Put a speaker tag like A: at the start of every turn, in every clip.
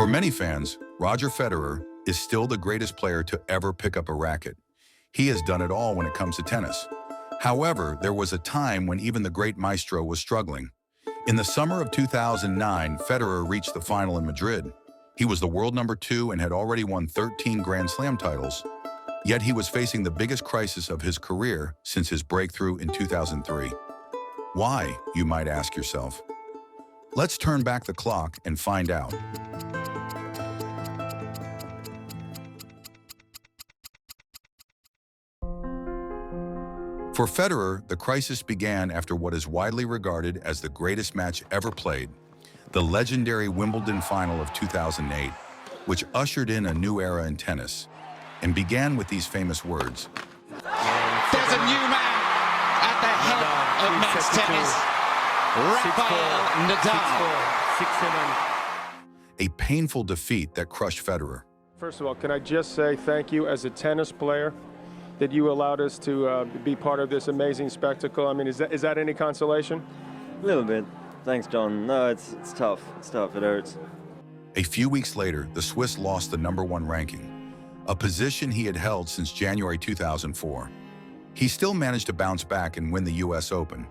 A: many fans, Roger Federer is still the greatest player to ever pick up a racket. He has done it all when it comes to tennis. However, there was a time when even the great Maestro was struggling. In the summer of 2009, Federer reached the final in Madrid. He was the world number 2 and had already won 13 Grand Slam titles. Yet he was facing the biggest crisis of his career since his breakthrough in 2003. Why, you might ask yourself? Let's turn back the clock and find out. For Federer, the crisis began after what is widely regarded as the greatest match ever played, the legendary Wimbledon final of 2008, which ushered in a new era in tennis, and began with these famous words.
B: There's a new man at the head of men's tennis, Rafael Nadal.
A: A painful defeat that crushed Federer.
C: First of all, can I just say thank you as a tennis player that you allowed us to be part of this amazing spectacle. I mean, is that any consolation?
D: A little bit. Thanks, John. No, it's tough. It's tough. It hurts.
A: A few weeks later, the Swiss lost the #1 ranking, a position he had held since January 2004. He still managed to bounce back and win the US Open,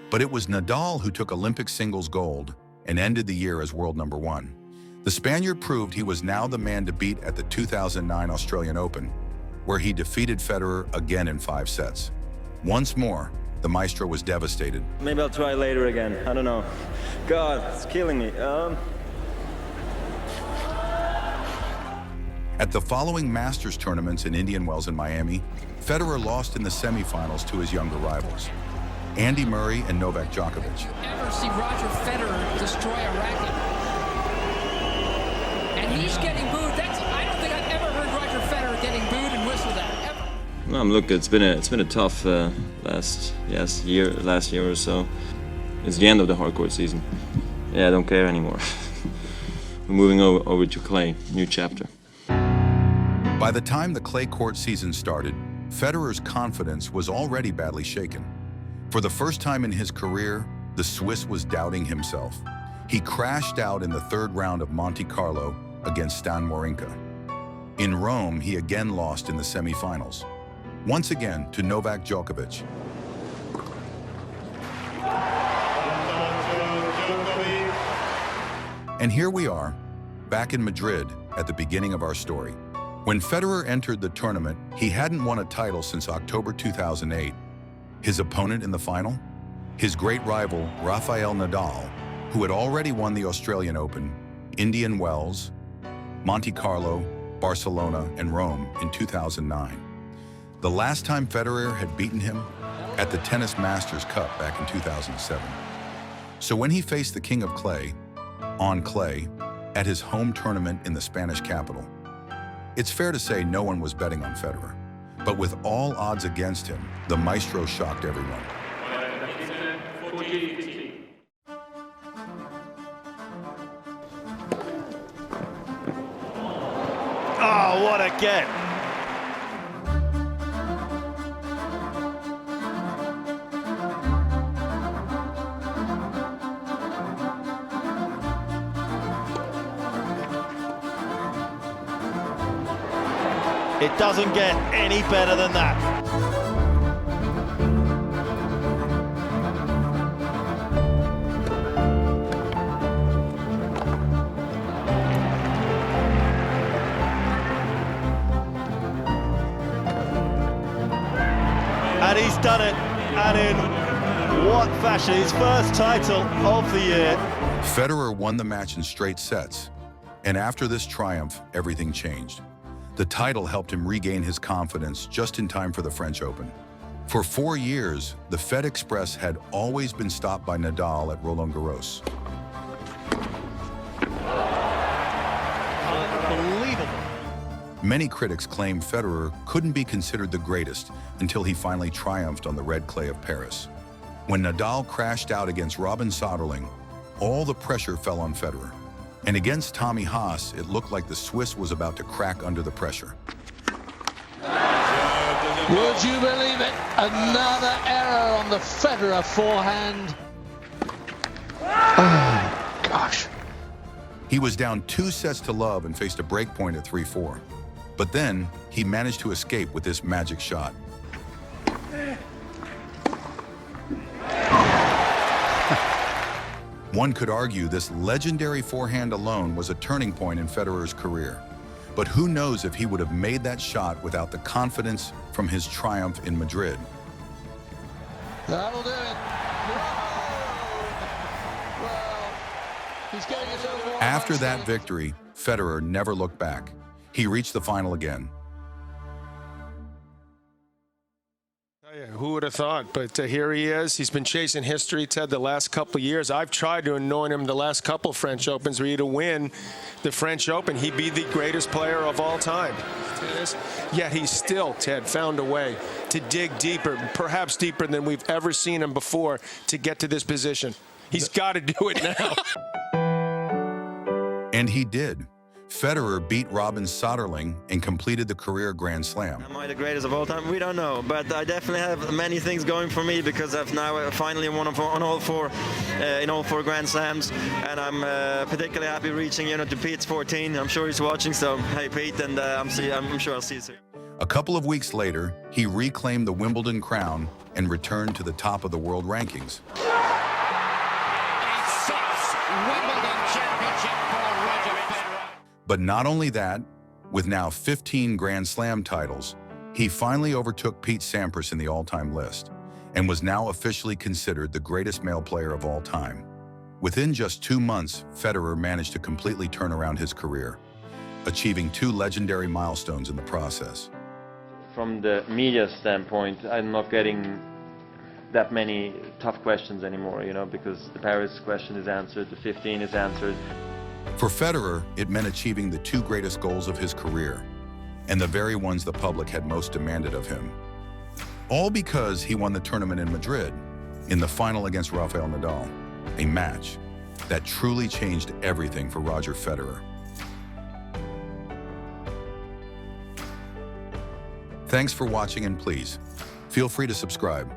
A: but it was Nadal who took Olympic singles gold and ended the year as world #1. The Spaniard proved he was now the man to beat at the 2009 Australian Open, where he defeated Federer again in 5 sets. Once more, the Maestro was devastated.
D: Maybe I'll try later again. I don't know. God, it's killing me.
A: At the following Masters tournaments in Indian Wells and Miami, Federer lost in the semifinals to his younger rivals, Andy Murray and Novak Djokovic.
E: Did you ever see Roger Federer destroy a racket? And he's getting booed. I don't think I've ever heard Roger Federer getting booed and whistled at, ever.
D: No, look, it's been a tough last year or so. It's the end of the hardcourt season. Yeah, I don't care anymore. We're moving over to clay, new chapter.
A: By the time the clay court season started, Federer's confidence was already badly shaken. For the first time in his career, the Swiss was doubting himself. He crashed out in the 3rd round of Monte Carlo against Stan Wawrinka. In Rome, he again lost in the semifinals, once again to Novak Djokovic. And here we are, back in Madrid at the beginning of our story. When Federer entered the tournament, he hadn't won a title since October 2008. His opponent in the final? His great rival, Rafael Nadal, who had already won the Australian Open, Indian Wells, Monte Carlo, Barcelona, and Rome in 2009. The last time Federer had beaten him? At the Tennis Masters Cup back in 2007. So when he faced the King of Clay, on clay, at his home tournament in the Spanish capital, it's fair to say no one was betting on Federer. But with all odds against him, the Maestro shocked everyone.
F: Oh, what a get! It doesn't get any better than that. And he's done it, and in what fashion? His first title of the year.
A: Federer won the match in straight sets, and after this triumph, everything changed. The title helped him regain his confidence just in time for the French Open. For 4 years, the Fed Express had always been stopped by Nadal at Roland Garros.
F: Unbelievable.
A: Many critics claim Federer couldn't be considered the greatest until he finally triumphed on the red clay of Paris. When Nadal crashed out against Robin Soderling, all the pressure fell on Federer. And against Tommy Haas, it looked like the Swiss was about to crack under the pressure.
G: Would you believe it? Another error on the Federer forehand. Oh, gosh.
A: He was down 2-0 and faced a break point at 3-4. But then, he managed to escape with this magic shot. One could argue this legendary forehand alone was a turning point in Federer's career. But who knows if he would have made that shot without the confidence from his triumph in Madrid.
G: That'll do it. Well, he's getting his own warm-up.
A: After that victory, Federer never looked back. He reached the final again.
C: Who would have thought? But here he is. He's been chasing history, Ted, the last couple of years. I've tried to anoint him the last couple of French Opens for you to win the French Open. He'd be the greatest player of all time. Yet he's still, Ted, found a way to dig deeper, perhaps deeper than we've ever seen him before, to get to this position. He's got to do it now.
A: And he did. Federer beat Robin Soderling and completed the career Grand Slam.
H: Am I the greatest of all time? We don't know, but I definitely have many things going for me because I've now finally won in all four Grand Slams, and I'm particularly happy reaching to Pete's 14. I'm sure he's watching, so hey Pete, and I'm sure I'll see you soon.
A: A couple of weeks later, he reclaimed the Wimbledon crown and returned to the top of the world rankings. But not only that, with now 15 Grand Slam titles, he finally overtook Pete Sampras in the all-time list and was now officially considered the greatest male player of all time. Within just 2 months, Federer managed to completely turn around his career, achieving 2 legendary milestones in the process.
D: From the media standpoint, I'm not getting that many tough questions anymore, because the Paris question is answered, the 15 is answered.
A: For Federer, it meant achieving the 2 greatest goals of his career, and the very ones the public had most demanded of him. All because he won the tournament in Madrid, in the final against Rafael Nadal, a match that truly changed everything for Roger Federer. Thanks for watching, and please, feel free to subscribe.